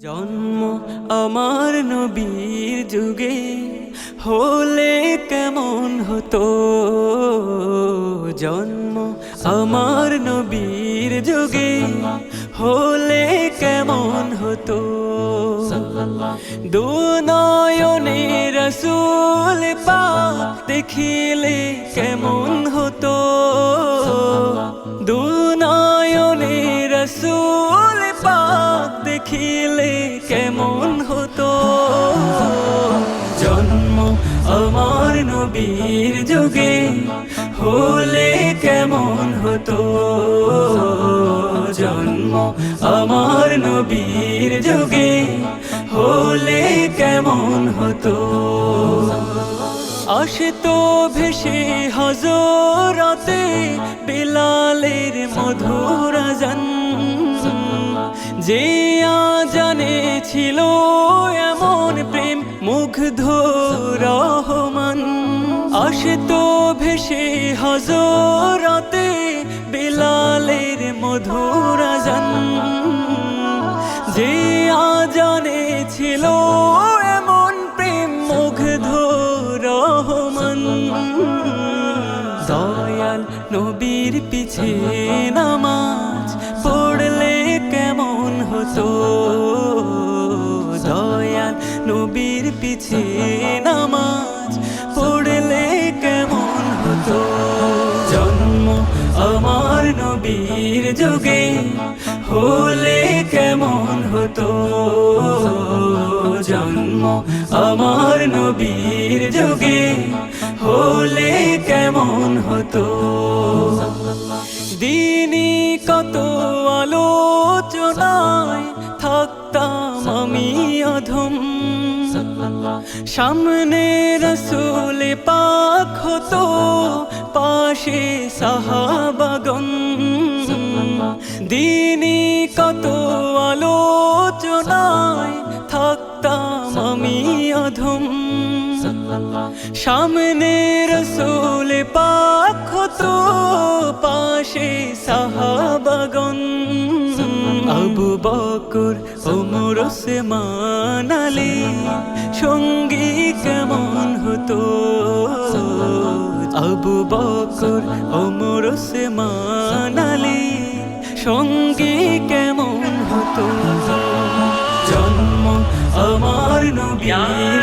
জন্ম আমার নবীর যুগে হলে কেমন হতো। জন্ম আমার নবীর যুগে হলে কেমন হতো। দুনয়নে রাসূল পাক দেখিলে কেমন হতো। দুনয়নে রাসূল পাক দেখিলে কেমন হতো। জন্ম আমার নবীর যুগে হলে কেমন হতো। জন্ম আমার নবীর যুগে হলে কেমন হতো। আসতো ভেসে হযরতে বিলালের মধুর আযান, যে আযানে ছিল এমন প্রেম মুগ্ধ রহমান। আসতো ভেসে হযরতে বিলালের মধুর আযান, যে আযানে ছিল এমন প্রেম মুগ্ধ রহমান। দয়াল নবীর পিছে নামাজ পড়লে কেমন হতো। দয়াল নবীর পিছে নামাজ পড়লে কেমন হতো। জন্ম আমার নবীর যুগে হলে কেমন হতো। জন্ম আমার নবীর যুগে হলে কেমন হতো। দিনই কত আলোচনায় থাকতাম আমি অধম, সামনে রাসূল পাক হতো, পাশে সাহাবাগণ। দিনই কত আলোচনায় থাকতাম আমি অধম, সামনে রাসূল পাক হতো, পাশে সাহাবাগণ। আবু বকর ওমর ওসমান আলী সঙ্গী কেমন হতো। আবু বকর ওমর ওসমান আলী সঙ্গী কেমন হতো। জন্ম আমার নবীর